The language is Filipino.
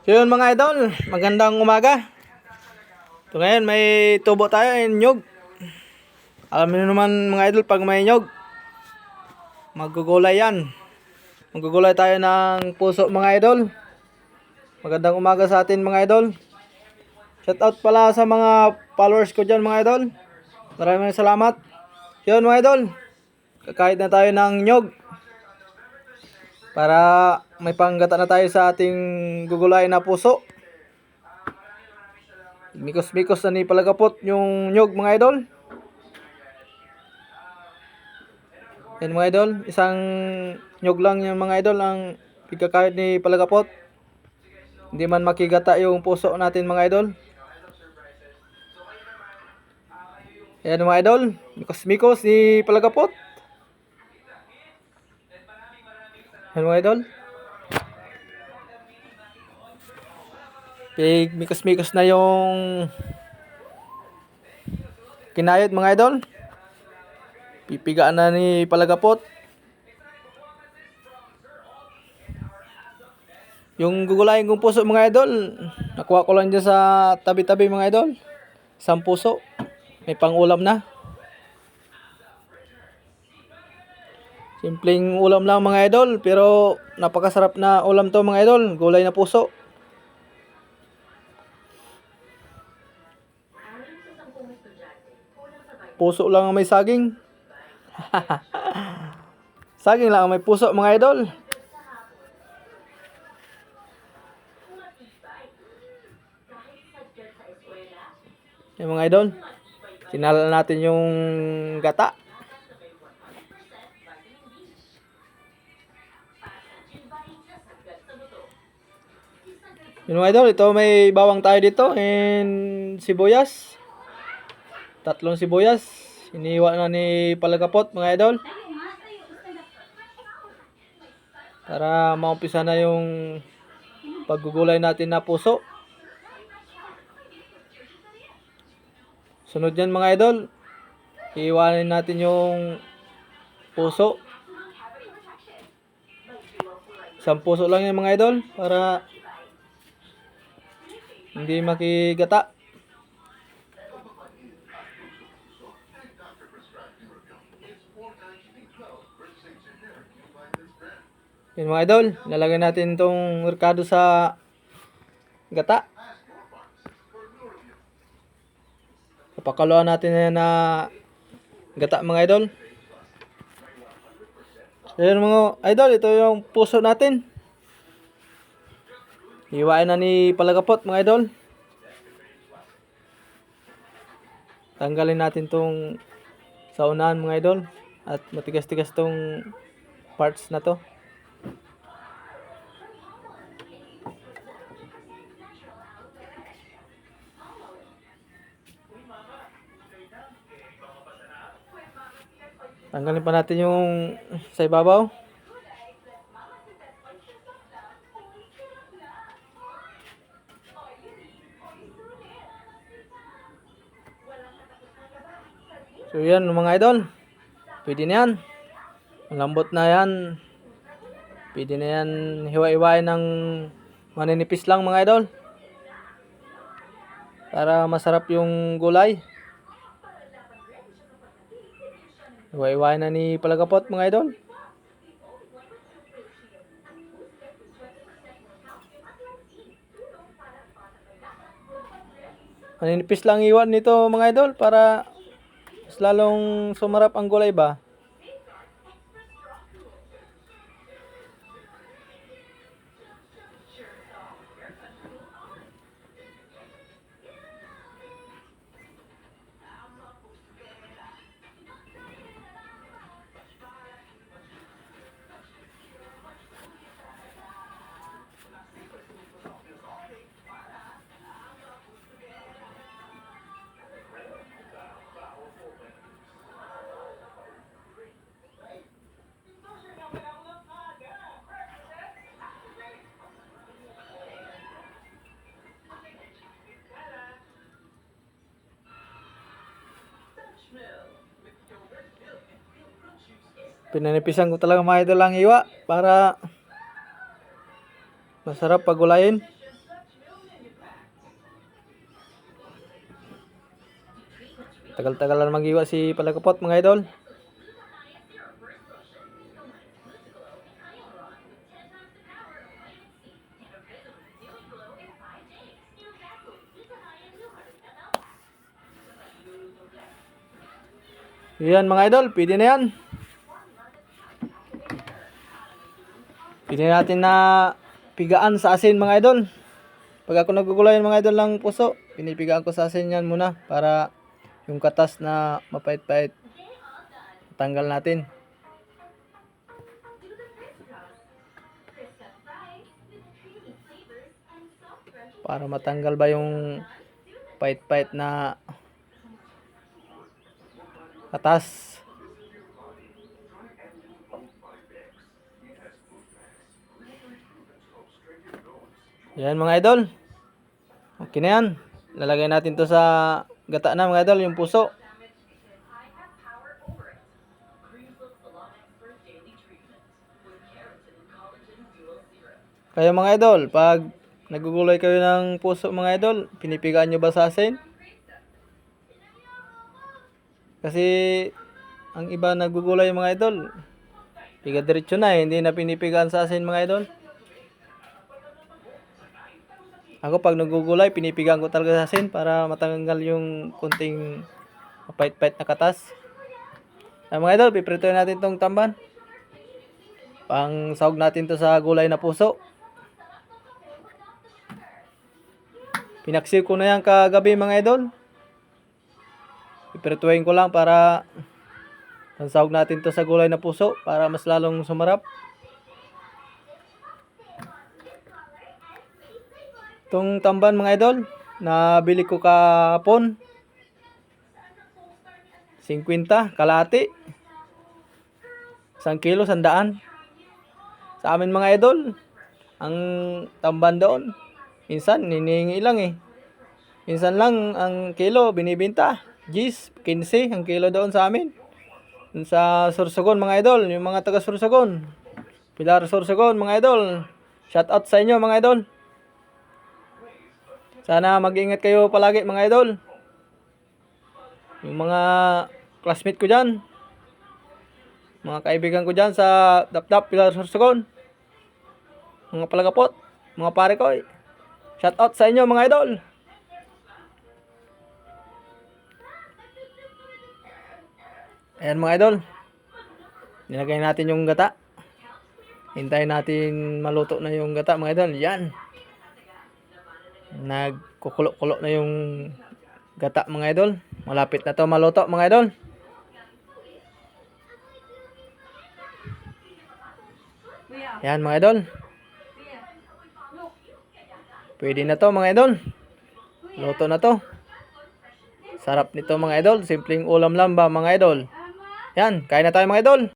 So yun mga idol, magandang umaga. So ngayon may tubo tayo, nyog. Alam niyo naman mga idol, pag may nyog, magugulay yan. Magugulay tayo ng puso mga idol. Magandang umaga sa atin mga idol. Shout out pala sa mga followers ko dyan mga idol. Maraming salamat. Yun mga idol, kakain na tayo ng nyog. Para may panggata na tayo sa ating gugulay na puso. Mikos-mikos na ni palagapot yung nyog mga idol. Yan mga idol, isang nyog lang yung mga idol ang pagkakahit ni palagapot. Hindi man makigata yung puso natin mga idol. Yan mga idol, mikos-mikos ni palagapot. Yan mga idol. Mikos-mikos na yung kinayod mga idol. Pipigaan na ni palagapot. Yung gugulayin kong puso mga idol, nakuha ko lang dyan sa tabi-tabi mga idol. Isang puso, may pang-ulam na. Simpleng ulam lang mga idol, pero napakasarap na ulam to mga idol. Gulay na puso. Puso lang ang may saging. Saging lang ang may puso mga idol. Yung mga idol, sinala natin yung gata. Yung mga idol, ito may bawang tayo dito and sibuyas. 3 sibuyas. Iniwa na ni palagapot mga idol. Para maumpisa na yung paggugulay natin na puso. Sunod yan mga idol, iiwanin natin yung puso. Isang puso lang yan mga idol para hindi makigata. Yan mga idol, lalagay natin itong merkado sa gata. Papakaluan natin yan na gata mga idol. Ayan mga idol, ito yung puso natin. Hiwain na ni palagapot mga idol. Tanggalin natin tong sa unahan mga idol. At matigas-tigas tong parts na to. Tanggalin pa natin yung sa ibabaw. So yan mga idol. Pwede na yan. Malambot na yan. Pwede na yan hiwa-hiwain ng maninipis lang mga idol. Para masarap yung gulay. Hiwa-hiwain na ni palagapot mga idol. Maninipis lang iwan nito mga idol para mas lalong sumarap ang gulay ba. Pinanipisan ko talaga mga idol ang iwa para masarap pagulayin. Tagal-tagal na maghiwa si Palagapot mga idol. Yan mga idol, pwede na yan. Pwede natin na pigaan sa asin mga idol. Pag ako nagugulay mga idol ng puso, pinipigaan ko sa asin yan muna para yung katas na mapait-pait tanggal natin. Para matanggal ba yung pait-pait na katas. Yan mga idol. Okay na yan. Lalagay natin to sa gata na mga idol, yung puso. Kaya mga idol, pag nagugulay kayo ng puso mga idol, pinipigaan nyo ba sa asin? Kasi ang iba nagugulay mga idol, piga diretso na hindi na pinipigaan sa asin mga idol. Ako pag nagugulay, pinipigaan ko talaga sa asin para matanggal yung kunting mapait-pait na katas. Ay mga idol, pipritoin natin tong tamban. Pang sahog natin to sa gulay na puso. Pinaksiw ko na yan kagabi mga idol. Piprituin ko lang para pansahog natin to sa gulay na puso para mas lalong sumarap. Itong tamban mga idol, nabili ko kahapon. 50 kalahati. 1 kilo, 100. Sa amin mga idol, ang tamban doon, minsan hinihingi lang eh. Minsan lang ang kilo binibenta. 10, 15 ang kilo doon sa amin. Sa Sorsogon mga idol, yung mga taga Sorsogon. Pilar Sorsogon mga idol. Shout out sa inyo mga idol. Sana mag-ingat kayo palagi mga idol. Yung mga classmate ko dyan, mga kaibigan ko dyan sa Dapdap, Pilar Sorsogon, mga Palagapot, mga pare ko. Shout out sa inyo mga idol. Ayan mga idol, nilagay natin yung gata. Hintayin natin maluto na yung gata mga idol. Yan, nagkukulo-kulo na yung gata mga idol. Malapit na to maluto mga idol. Yan mga idol, pwede na to mga idol. Luto na to. Sarap nito mga idol. Simpleng ulam lang ba mga idol. Yan, kain na tayo mga idol.